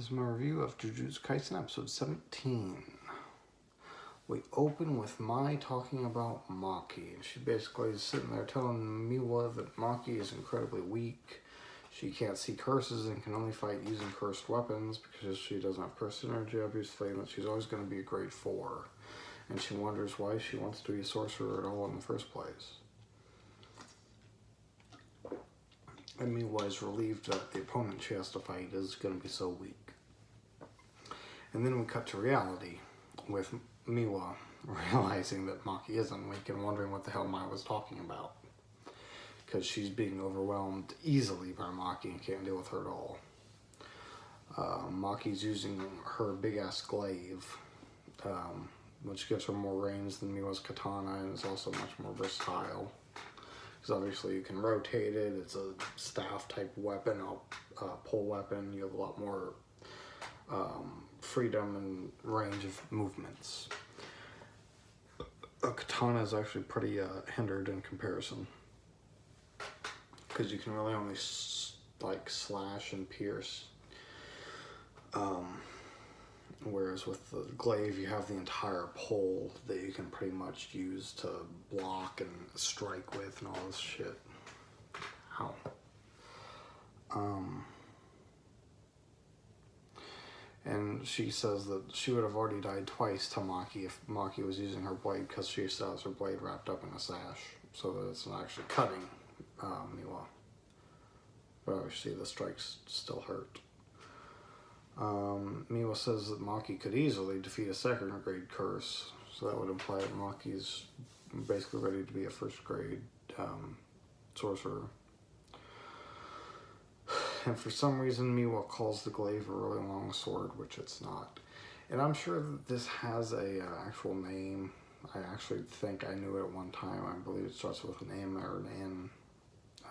This is my review of Jujutsu Kaisen episode 17. We open with Mai talking about Maki. She basically is sitting there telling Miwa that Maki is incredibly weak. She can't see curses and can only fight using cursed weapons because she doesn't have cursed energy, obviously, and that she's always going to be a grade 4. And she wonders why she wants to be a sorcerer at all in the first place. And Miwa is relieved that the opponent she has to fight is going to be so weak. And then we cut to reality with Miwa realizing that Maki isn't weak and wondering what the hell Mai was talking about. Because she's being overwhelmed easily by Maki and can't deal with her at all. Maki's using her big-ass glaive, which gives her more range than Miwa's katana and is also much more versatile. Because obviously you can rotate it, it's a staff-type weapon, a pole weapon, you have a lot more freedom and range of movements. A katana is actually pretty hindered in comparison, because you can really only slash and pierce, whereas with the glaive you have the entire pole that you can pretty much use to block and strike with and all this shit. Ow. And she says that she would have already died twice to Maki if Maki was using her blade, because she still has her blade wrapped up in a sash, so that it's not actually cutting Miwa. But obviously the strikes still hurt. Miwa says that Maki could easily defeat a second grade curse, so that would imply that Maki's basically ready to be a first grade sorcerer. And for some reason, Miwa calls the glaive a really long sword, which it's not. And I'm sure that this has a actual name. I actually think I knew it at one time. I believe it starts with an M or an N.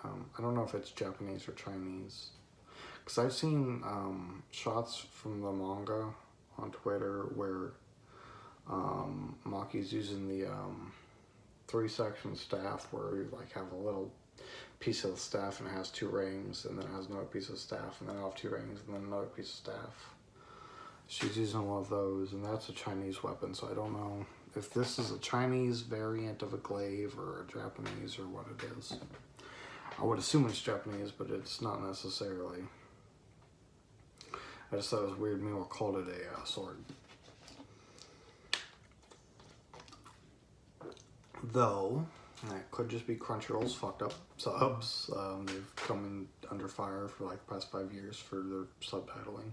I don't know if it's Japanese or Chinese. Because I've seen shots from the manga on Twitter where Maki's using the 3-section staff, where you have a little piece of the staff and it has 2 rings, and then it has another piece of staff, and then off 2 rings, and then another piece of staff. She's using one of those, and that's a Chinese weapon, so I don't know if this is a Chinese variant of a glaive or a Japanese or what it is. I would assume it's Japanese, but it's not necessarily. I just thought it was weird Miwa called it a sword. Though, that could just be Crunchyroll's fucked up subs. They've come in under fire for the past 5 years for their subtitling.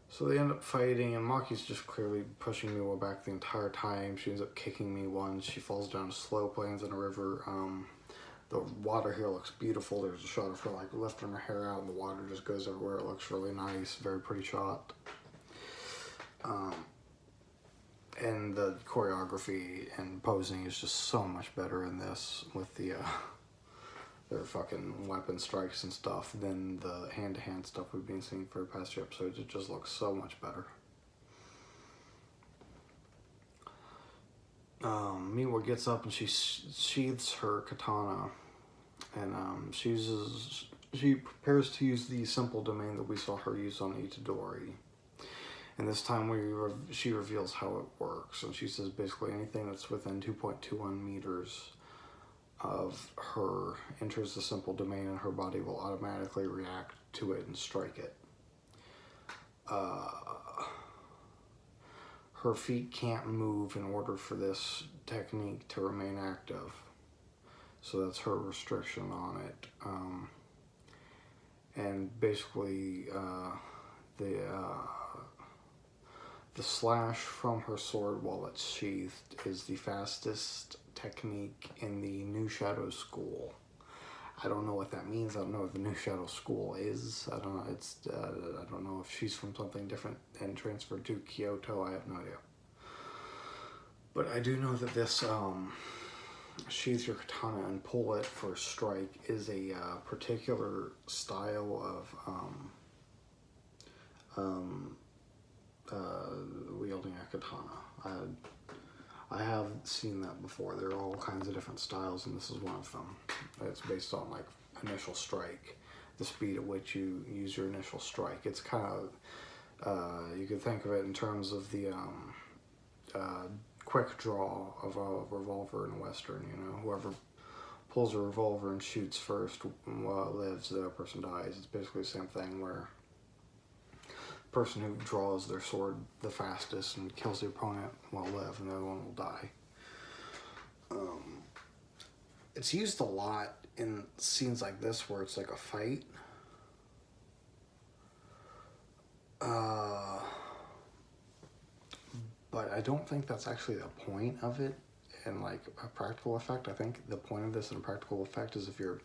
So they end up fighting, and Maki's just clearly pushing Miwa back the entire time. She ends up kicking me once. She falls down a slope, lands in a river. The water here looks beautiful. There's a shot of her lifting her hair out, and the water just goes everywhere. It looks really nice. Very pretty shot. And the choreography and posing is just so much better in this, with their fucking weapon strikes and stuff, than the hand-to-hand stuff we've been seeing for the past 2 episodes. It just looks so much better. Miwa gets up and she sheathes her katana, and she prepares to use the simple domain that we saw her use on Itadori. And this time she reveals how it works. And she says basically anything that's within 2.21 meters of her enters the simple domain, and her body will automatically react to it and strike it. Her feet can't move in order for this technique to remain active. So that's her restriction on it. And basically the slash from her sword while it's sheathed is the fastest technique in the New Shadow School. I don't know what that means. I don't know what the New Shadow School is. I don't know. I don't know if she's from something different and transferred to Kyoto. I have no idea. But I do know that this sheath your katana and pull it for a strike is a particular style of wielding a katana. I have seen that before. There are all kinds of different styles, and this is one of them. It's based on initial strike. the speed at which you use your initial strike. It's kind of, you could think of it in terms of the quick draw of a revolver in a Western, you know, whoever pulls a revolver and shoots first lives, the other person dies. It's basically the same thing where the person who draws their sword the fastest and kills the opponent will live and the other one will die. It's used a lot in scenes like this where it's like a fight. But I don't think that's actually the point of it in like a practical effect. I think the point of this in practical effect is if you're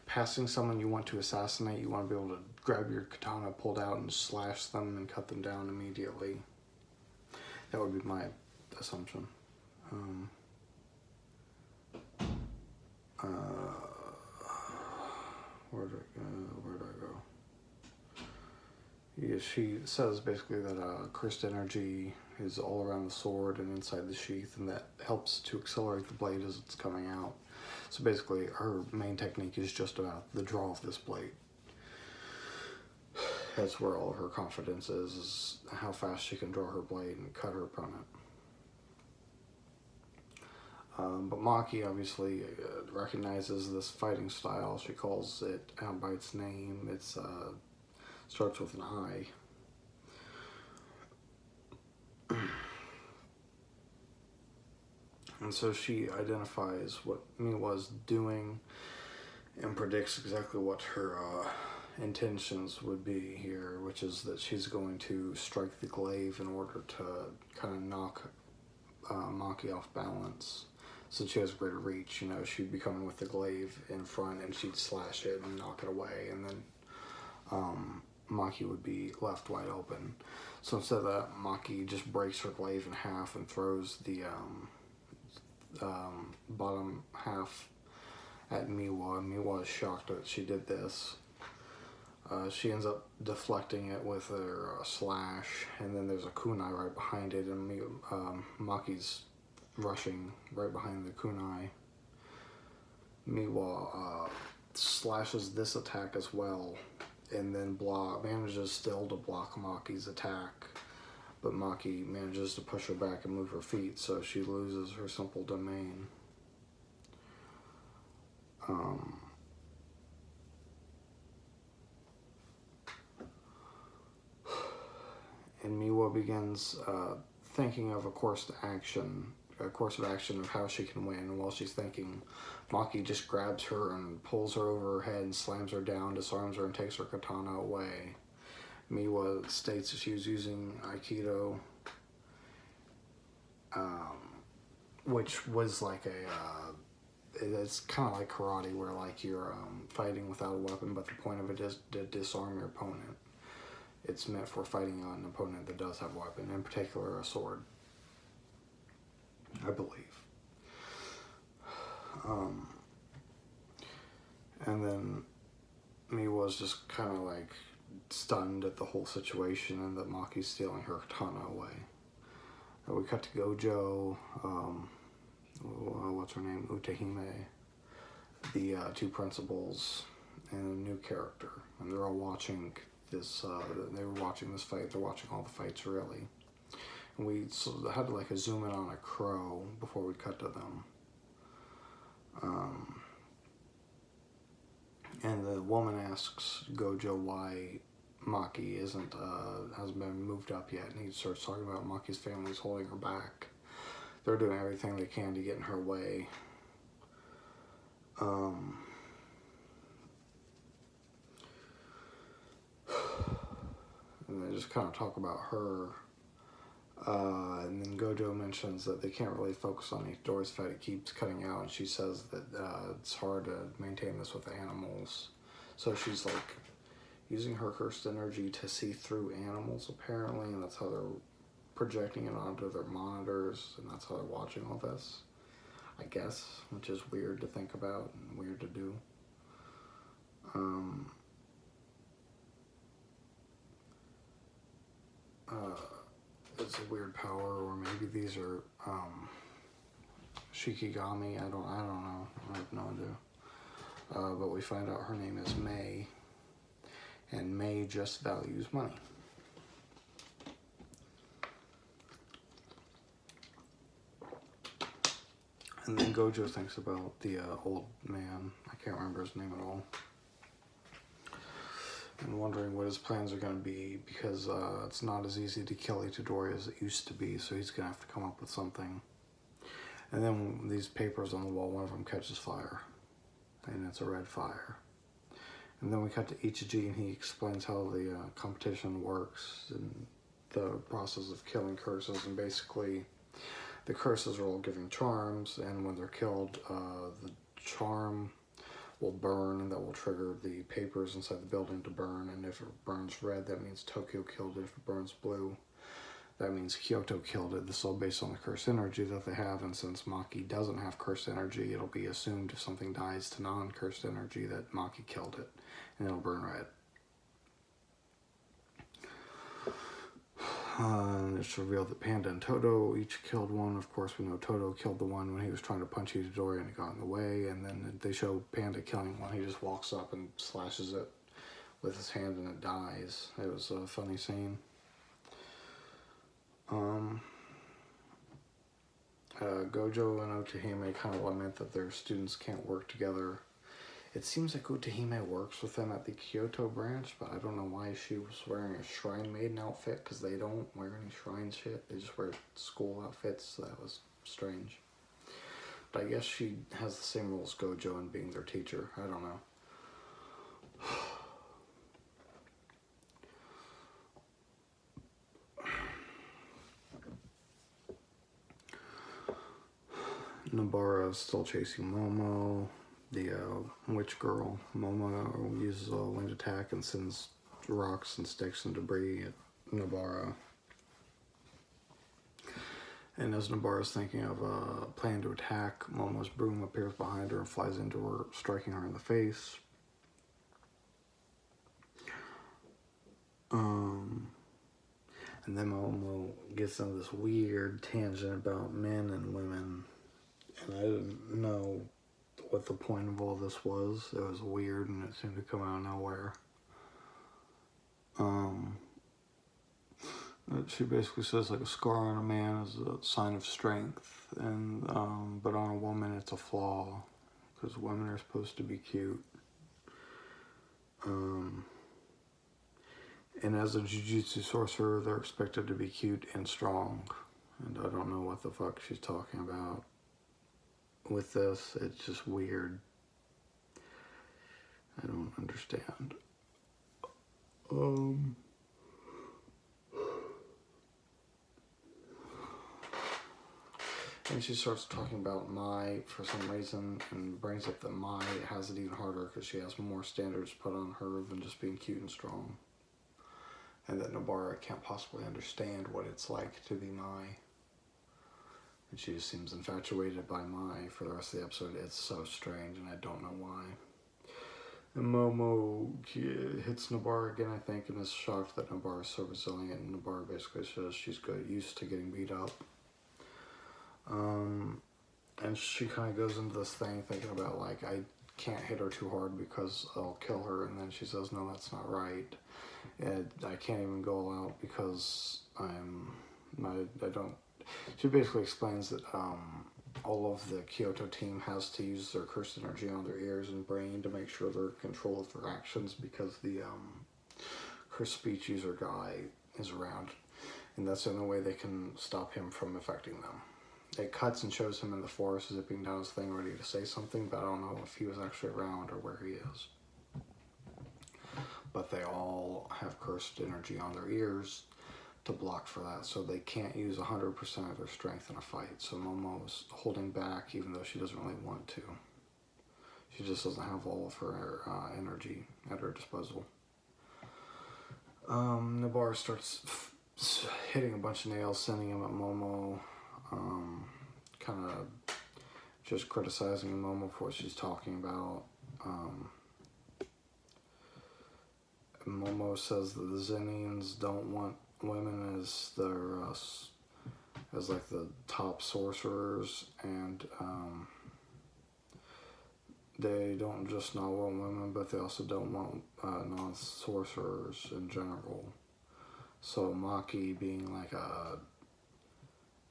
passing someone you want to assassinate, you want to be able to grab your katana pulled out and slash them and cut them down immediately. That would be my assumption. Where did I go? Yeah, she says basically that cursed energy is all around the sword and inside the sheath, and that helps to accelerate the blade as it's coming out. So basically, her main technique is just about the draw of this blade. That's where all of her confidence is how fast she can draw her blade and cut her opponent. But Maki obviously recognizes this fighting style. She calls it out by its name. It's starts with an I. And so she identifies what Miwa's doing and predicts exactly what her intentions would be here, which is that she's going to strike the glaive in order to kind of knock Maki off balance. Since she has greater reach, you know, she'd be coming with the glaive in front and she'd slash it and knock it away, and then Maki would be left wide open. So instead of that, Maki just breaks her glaive in half and throws the bottom half at Miwa. Miwa is shocked that she did this. She ends up deflecting it with her slash, and then there's a kunai right behind it, and Maki's rushing right behind the kunai. Miwa slashes this attack as well, and then manages still to block Maki's attack, but Maki manages to push her back and move her feet, so she loses her simple domain. And Miwa begins thinking of a course of action of how she can win. And while she's thinking, Maki just grabs her and pulls her over her head and slams her down, disarms her, and takes her katana away. Miwa states that she was using Aikido, which was like it's kind of like karate, where like you're fighting without a weapon, but the point of it is to disarm your opponent. It's meant for fighting an opponent that does have a weapon, in particular a sword, I believe. And then Miwa's just kind of like stunned at the whole situation and that Maki's stealing her katana away. We cut to Gojo, what's her name, Utahime, the two principals, and a new character. And they're all watching this, they were watching this fight, they're watching all the fights really. And we had to like a zoom in on a crow before we cut to them. And the woman asks Gojo why Maki hasn't been moved up yet, and he starts talking about Maki's family's holding her back. They're doing everything they can to get in her way. And they just kind of talk about her. And then Gojo mentions that they can't really focus on Itadori's fight. It keeps cutting out, and she says that it's hard to maintain this with animals. So she's like using her cursed energy to see through animals, apparently, and that's how they're projecting it onto their monitors, and that's how they're watching all this, I guess, which is weird to think about and weird to do. It's a weird power, or maybe these are Shikigami. I don't know. I have no idea. But we find out her name is May, he just values money. And then Gojo thinks about the old man. I can't remember his name at all. And wondering what his plans are going to be, because it's not as easy to kill Itadori as it used to be, so he's going to have to come up with something. And then these papers on the wall, one of them catches fire, and it's a red fire. And then we cut to Ichiji, and he explains how the competition works and the process of killing curses. And basically, the curses are all giving charms, and when they're killed, the charm will burn, and that will trigger the papers inside the building to burn. And if it burns red, that means Tokyo killed it. If it burns blue, that means Kyoto killed it. This is all based on the curse energy that they have, and since Maki doesn't have curse energy, it'll be assumed if something dies to non-cursed energy that Maki killed it, and it'll burn red. And it's revealed that Panda and Toto each killed one. Of course, we know Toto killed the one when he was trying to punch Itadori and it got in the way. And then they show Panda killing one. He just walks up and slashes it with his hand and it dies. It was a funny scene. Gojo and Otahime kind of lament that their students can't work together. It seems like Utahime works with them at the Kyoto branch, but I don't know why she was wearing a Shrine Maiden outfit, because they don't wear any shrine shit. They just wear school outfits, so that was strange. But I guess she has the same role as Gojo in being their teacher. I don't know. Nobara is still chasing Momo. The witch girl, Momo, uses a wind attack and sends rocks and sticks and debris at Nobara. And as Nobara's thinking of a plan to attack, Momo's broom appears behind her and flies into her, striking her in the face. And then Momo gets into this weird tangent about men and women, and I didn't know what the point of all this was. It was weird and it seemed to come out of nowhere. She basically says like a scar on a man is a sign of strength, and but on a woman it's a flaw, because women are supposed to be cute. And as a Jujutsu sorcerer, they're expected to be cute and strong, and I don't know what the fuck she's talking about with this. It's just weird. I don't understand. And she starts talking about Mai for some reason, and brings up that Mai has it even harder because she has more standards put on her than just being cute and strong. And that Nobara can't possibly understand what it's like to be Mai. And she just seems infatuated by Mai for the rest of the episode. It's so strange, and I don't know why. And Momo hits Nobara again, I think, and is shocked that Nobara is so resilient. And Nobara basically says she's used to getting beat up. And she kind of goes into this thing thinking about, like, I can't hit her too hard because I'll kill her. And then she says, no, that's not right. And I can't even go all out because I don't. She basically explains that all of the Kyoto team has to use their cursed energy on their ears and brain to make sure they're in control of their actions, because the cursed speech user guy is around, and that's the only way they can stop him from affecting them. It cuts and shows him in the forest zipping down his thing ready to say something, but I don't know if he was actually around or where he is. But they all have cursed energy on their ears to block for that, so they can't use 100% of their strength in a fight. So Momo's holding back, even though she doesn't really want to. She just doesn't have all of her energy at her disposal. Nobara starts hitting a bunch of nails, sending them at Momo, kind of just criticizing Momo for what she's talking about. Momo says that the Zenians don't want women as their as like the top sorcerers, and they don't just not want women, but they also don't want non-sorcerers in general. So Maki being like a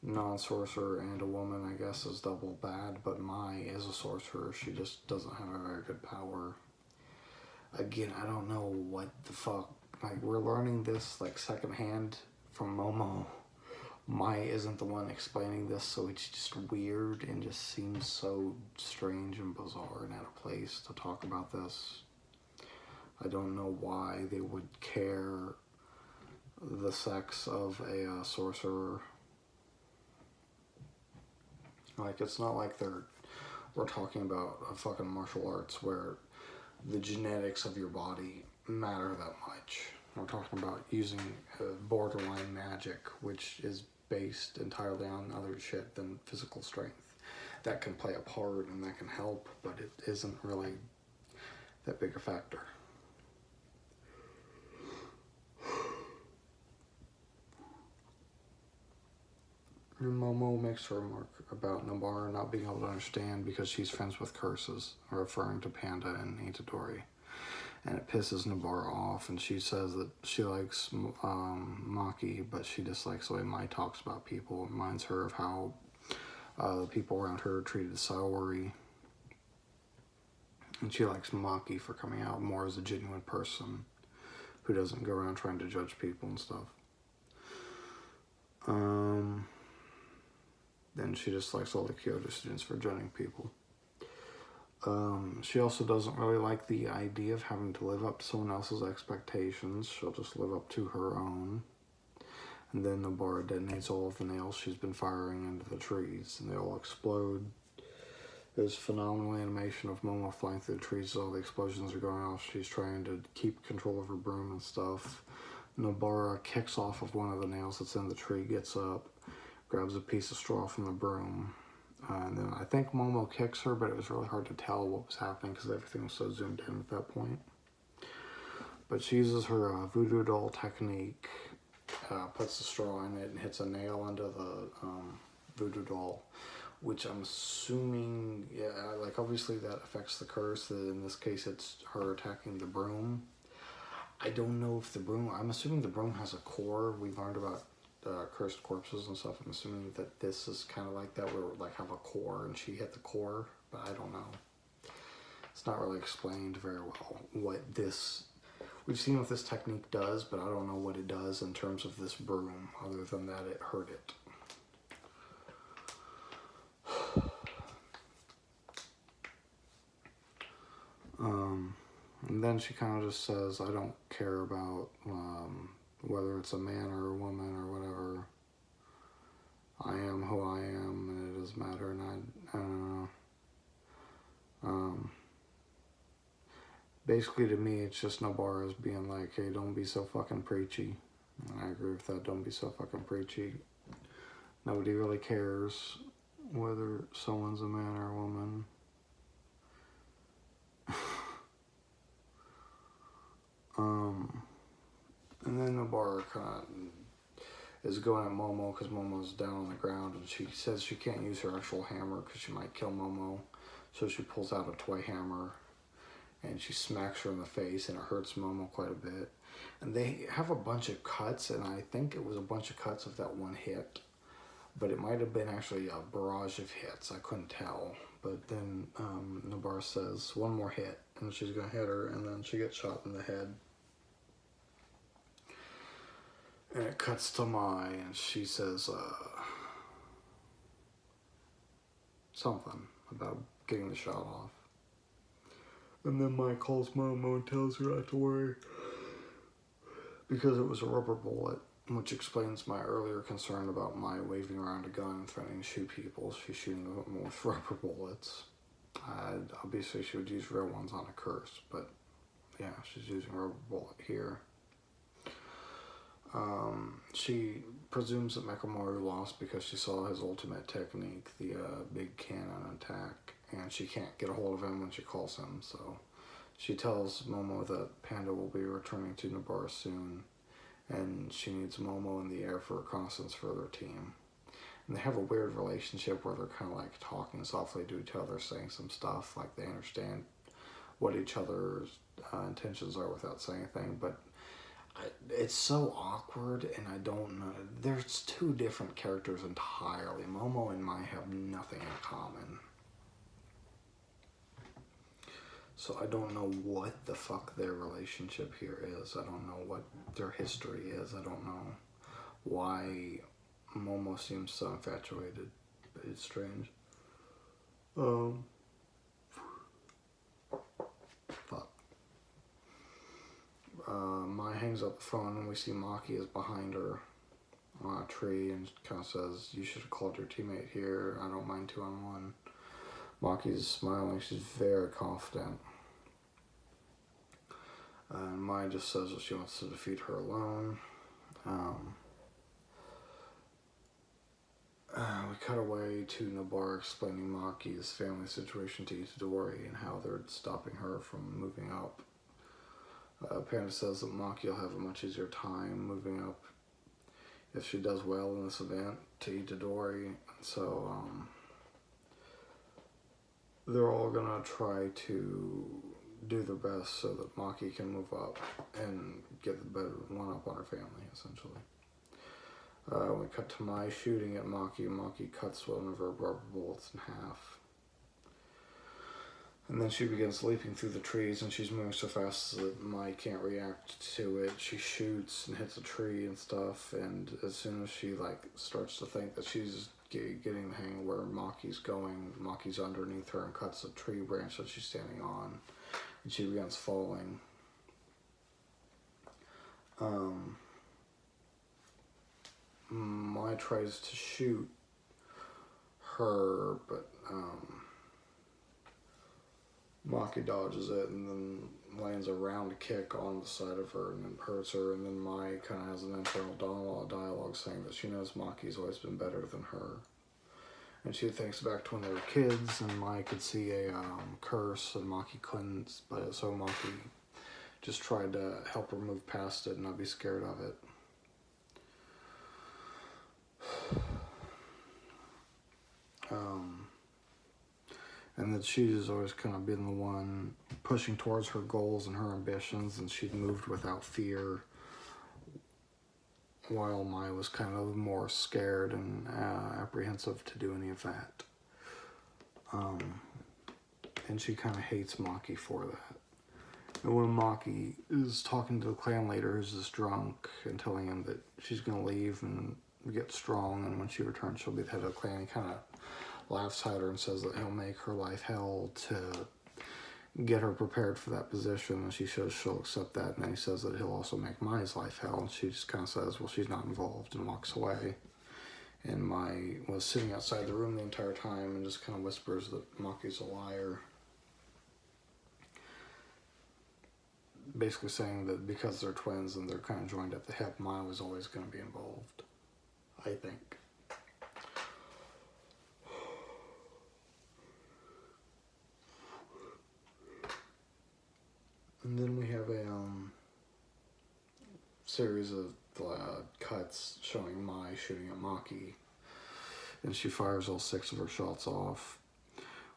non-sorcerer and a woman, I guess, is double bad, but Mai is a sorcerer. She just doesn't have a very good power. Again, I don't know what the fuck. Like, we're learning this, like, secondhand from Momo. Mai isn't the one explaining this, so it's just weird and just seems so strange and bizarre and out of place to talk about this. I don't know why they would care the sex of a sorcerer. Like, it's not like we're talking about a fucking martial arts where the genetics of your body matter that much. We're talking about using borderline magic, which is based entirely on other shit than physical strength. That can play a part and that can help, but it isn't really that big a factor. Momo makes a remark about Nobara not being able to understand because she's friends with curses, referring to Panda and Itadori. And it pisses Nobara off, and she says that she likes Maki, but she dislikes the way Mai talks about people. It reminds her of how the people around her are treated Saori. And she likes Maki for coming out more as a genuine person who doesn't go around trying to judge people and stuff. Then she dislikes all the Kyoto students for judging people. She also doesn't really like the idea of having to live up to someone else's expectations. She'll just live up to her own. And then Nobara detonates all of the nails she's been firing into the trees, and they all explode. There's phenomenal animation of Momo flying through the trees as all the explosions are going off. She's trying to keep control of her broom and stuff. Nobara kicks off of one of the nails that's in the tree, gets up, grabs a piece of straw from the broom. And then I think Momo kicks her, but it was really hard to tell what was happening because everything was so zoomed in at that point. But she uses her voodoo doll technique, puts the straw in it and hits a nail into the voodoo doll, which I'm assuming, like obviously that affects the curse. In this case, it's her attacking the broom. I don't know if the broom, I'm assuming the broom has a core. We learned about cursed corpses and stuff. I'm assuming that this is kind of like that, where we like have a core and she hit the core, but I don't know. It's not really explained very well what this, we've seen what this technique does, but I don't know what it does in terms of this broom, other than that it hurt it. And then she kind of just says, I don't care about whether it's a man or a woman or whatever. I am who I am, and it doesn't matter, and I don't know. Basically, to me, it's just Nobara's being like, hey, don't be so fucking preachy. And I agree with that, don't be so fucking preachy. Nobody really cares whether someone's a man or a woman. And then Nobara kind of is going at Momo because Momo's down on the ground, and she says she can't use her actual hammer because she might kill Momo. So she pulls out a toy hammer and she smacks her in the face, and it hurts Momo quite a bit. And they have a bunch of cuts, and I think it was a bunch of cuts of that one hit, but it might have been actually a barrage of hits. I couldn't tell. But then Nobara says one more hit, and she's gonna hit her, and then she gets shot in the head. And it cuts to Mai, and she says something about getting the shot off. And then Mai calls Momo and tells her not to worry because it was a rubber bullet, which explains my earlier concern about Mai waving around a gun and threatening to shoot people. She's shooting them with rubber bullets. Obviously, she would use real ones on a curse, but yeah, she's using a rubber bullet here. She presumes that Mechamaru lost because she saw his ultimate technique, the big cannon attack, and she can't get a hold of him when she calls him, so she tells Momo that Panda will be returning to Nobara soon, and she needs Momo in the air for reconnaissance for their team. And they have a weird relationship where they're kind of like talking softly to each other, saying some stuff, like they understand what each other's intentions are without saying anything. But it's so awkward, and I don't know. There's two different characters entirely. Momo and Mai have nothing in common. So I don't know what the fuck their relationship here is. I don't know what their history is. I don't know why Momo seems so infatuated. It's strange. Fuck. Mai hangs up the phone and we see Maki is behind her on a tree and kind of says, "You should have called your teammate here. I don't mind 2-on-1. Maki's smiling. She's very confident. And Mai just says that she wants to defeat her alone. We cut away to Nabar explaining Maki's family situation to Itadori and how they're stopping her from moving up. Panda says that Maki will have a much easier time moving up if she does well in this event to Itadori. So they're all gonna try to do their best so that Maki can move up and get the better one up on her family, essentially. We cut to Mai shooting at Maki. Maki cuts one of her rubber bullets in half. And then she begins leaping through the trees, and she's moving so fast that Mai can't react to it. She shoots and hits a tree and stuff, and as soon as she starts to think that she's getting the hang of where Maki's going, Maki's underneath her and cuts a tree branch that she's standing on, and she begins falling. Mai tries to shoot her, but Maki dodges it and then lands a round kick on the side of her and then hurts her. And then Mai kind of has an internal dialogue saying that she knows Maki's always been better than her. And she thinks back to when they were kids and Mai could see a curse and Maki couldn't, but so Maki just tried to help her move past it and not be scared of it. And that she's always kind of been the one pushing towards her goals and her ambitions, and she'd moved without fear, while Mai was kind of more scared and apprehensive to do any of that. And she kind of hates Maki for that. And when Maki is talking to the clan leader who's just drunk and telling him that she's going to leave and get strong, and when she returns she'll be the head of the clan, he kind of laughs at her and says that he'll make her life hell to get her prepared for that position, and she says she'll accept that, and then he says that he'll also make Mai's life hell, and she just kind of says, well, she's not involved, and walks away. And Mai was sitting outside the room the entire time and just kind of whispers that Maki's a liar, basically saying that because they're twins and they're kind of joined at the hip, Mai was always going to be involved, I think. And then we have a series of cuts showing Mai shooting at Maki, and she fires all 6 of her shots off,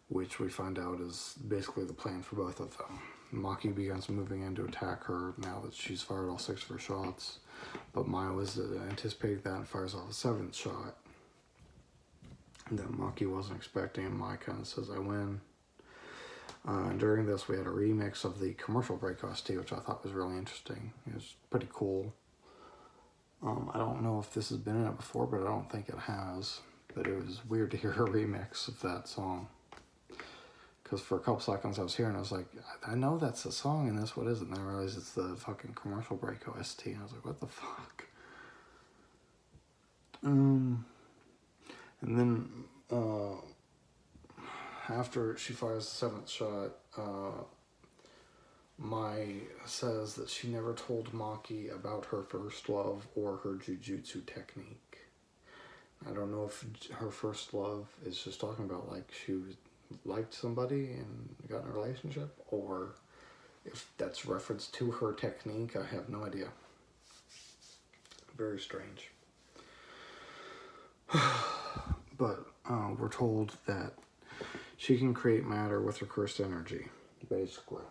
which we find out is basically the plan for both of them. Maki begins moving in to attack her now that she's fired all 6 of her shots, but Mai was anticipating that and fires off a 7th shot that Maki wasn't expecting, and Mai kind of says, I win. During this, we had a remix of the commercial break OST, which I thought was really interesting. It was pretty cool. I don't know if this has been in it before, but I don't think it has. But it was weird to hear a remix of that song. Because for a couple seconds I was hearing it, I was like, I know that's a song in this, what is it? And I realized it's the fucking commercial break OST, and I was like, what the fuck? And then, after she fires the 7th shot, Mai says that she never told Maki about her first love or her jujutsu technique. I don't know if her first love is just talking about she liked somebody and got in a relationship, or if that's reference to her technique. I have no idea. Very strange. But we're told that she can create matter with her cursed energy, basically.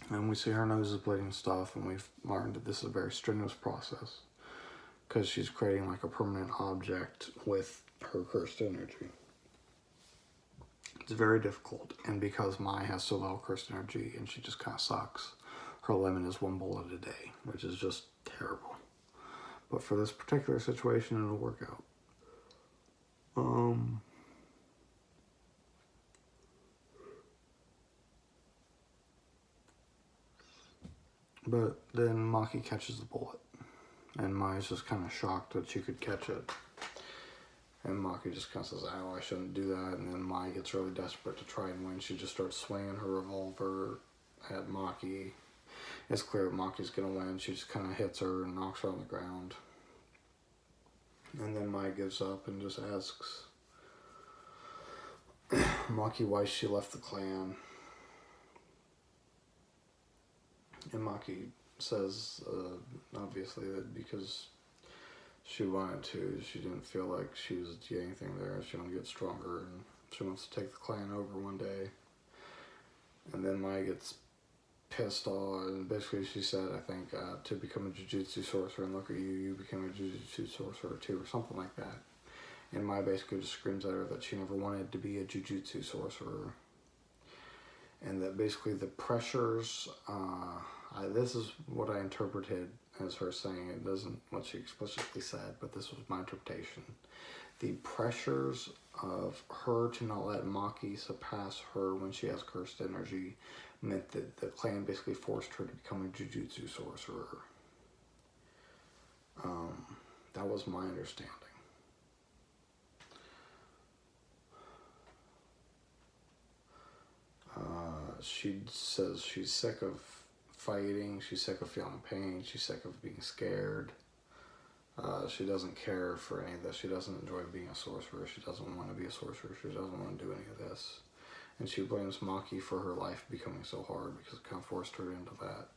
And we see her nose is bleeding and stuff, and we've learned that this is a very strenuous process because she's creating like a permanent object with her cursed energy. It's very difficult, and because Mai has so little cursed energy and she just kind of sucks, her limit is 1 bullet a day, which is just terrible. But for this particular situation, it'll work out. But then Maki catches the bullet, and Mai's just kind of shocked that she could catch it. And Maki just kind of says, "Oh, I shouldn't do that." And then Mai gets really desperate to try and win. She just starts swinging her revolver at Maki. It's clear that Maki's gonna win. She just kind of hits her and knocks her on the ground. And then Mai gives up and just asks Maki why she left the clan. And Maki says, obviously, that because she wanted to, she didn't feel like she was getting anything there. She wanted to get stronger, and she wants to take the clan over one day. And then Mai gets pissed off, and basically she said, I think, to become a Jujutsu sorcerer, and look at you, you became a Jujutsu sorcerer too, or something like that. And Mai basically just screams at her that she never wanted to be a Jujutsu sorcerer. And that basically the pressures, this is what I interpreted as her saying. It doesn't what she explicitly said, but this was my interpretation. The pressures of her to not let Maki surpass her when she has cursed energy meant that the clan basically forced her to become a Jujutsu sorcerer. That was my understanding. She says she's sick of fighting, she's sick of feeling pain, she's sick of being scared. She doesn't care for any of this. She doesn't enjoy being a sorcerer. She doesn't want to be a sorcerer. She doesn't want to do any of this. And she blames Maki for her life becoming so hard because it kind of forced her into that.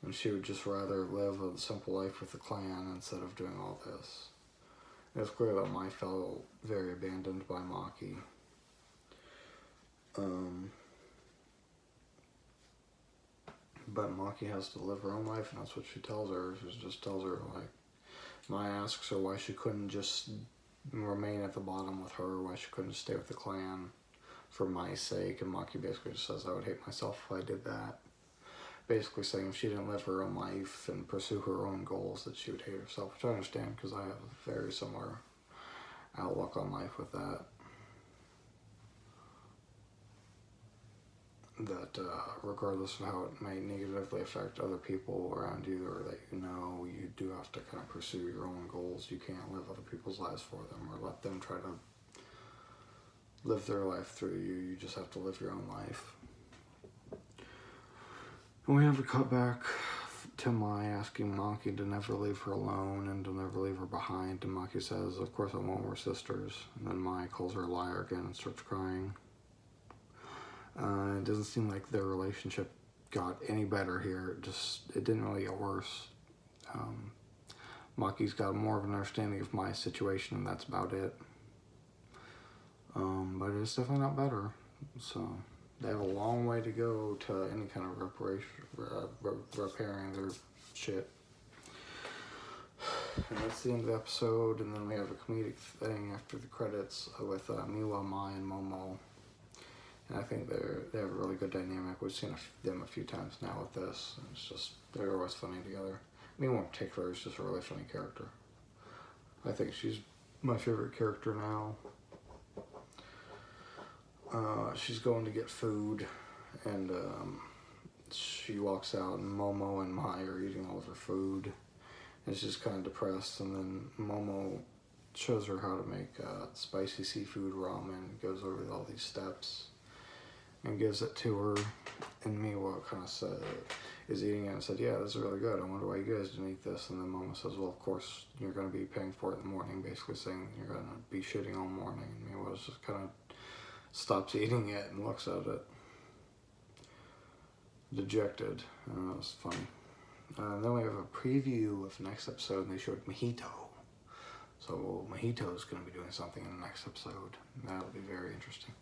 And she would just rather live a simple life with the clan instead of doing all this. It's clear that Mai felt very abandoned by Maki. But Maki has to live her own life, and that's what she tells her. She just tells her, like, Mai asks her why she couldn't just remain at the bottom with her, why she couldn't stay with the clan for Mai's sake, and Maki basically just says, I would hate myself if I did that. Basically saying if she didn't live her own life and pursue her own goals, that she would hate herself, which I understand because I have a very similar outlook on life with that. That regardless of how it may negatively affect other people around you or that you know, you do have to kind of pursue your own goals. You can't live other people's lives for them or let them try to live their life through you. You just have to live your own life. And we have a cut back to Mai asking Maki to never leave her alone and to never leave her behind. And Maki says, of course I won't, we're sisters. And then Mai calls her a liar again and starts crying. It doesn't seem like their relationship got any better here. It didn't really get worse. Maki's got more of an understanding of my situation, and that's about it. But it's definitely not better. So they have a long way to go to any kind of repairing their shit. And that's the end of the episode, and then we have a comedic thing after the credits with Miwa, Mai, and Momo. And I think they have a really good dynamic. We've seen them a few times now with this. And it's just, they're always funny together. Miwa in particular is just a really funny character. I think she's my favorite character now. She's going to get food, and she walks out, and Momo and Mai are eating all of her food. And she's kind of depressed, and then Momo shows her how to make spicy seafood ramen, goes over all these steps and gives it to her, and Miwa kind of is eating it and said, yeah, this is really good, I wonder why you guys didn't eat this. And then Momo says, well, of course you're going to be paying for it in the morning, basically saying you're going to be shitting all morning. And Miwa just kind of stops eating it and looks at it dejected. It was funny. Then we have a preview of the next episode, and they showed Mojito. So Mahito is going to be doing something in the next episode. That'll be very interesting.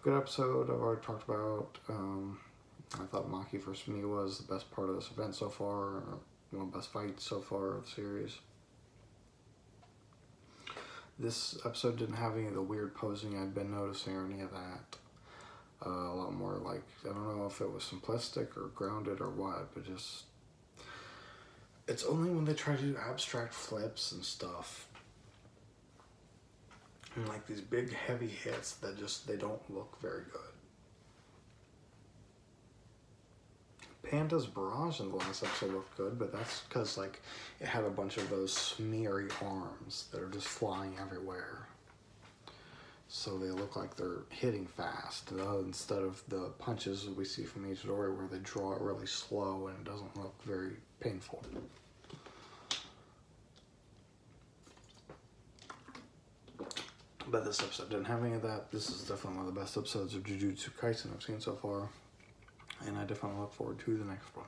Good episode. I've already talked about. I thought Maki vs. Miwa was the best part of this event so far. One of the best fights so far of the series. This episode didn't have any of the weird posing I'd been noticing or any of that. A lot more like, I don't know if it was simplistic or grounded or what, but just... It's only when they try to do abstract flips and stuff, and like these big heavy hits, that just, they don't look very good. Panda's barrage in the last episode looked good, but that's because like it had a bunch of those smeary arms that are just flying everywhere. So they look like they're hitting fast, instead of the punches we see from Itadori where they draw it really slow and it doesn't look very painful. But this episode didn't have any of that. This is definitely one of the best episodes of Jujutsu Kaisen I've seen so far. And I definitely look forward to the next one.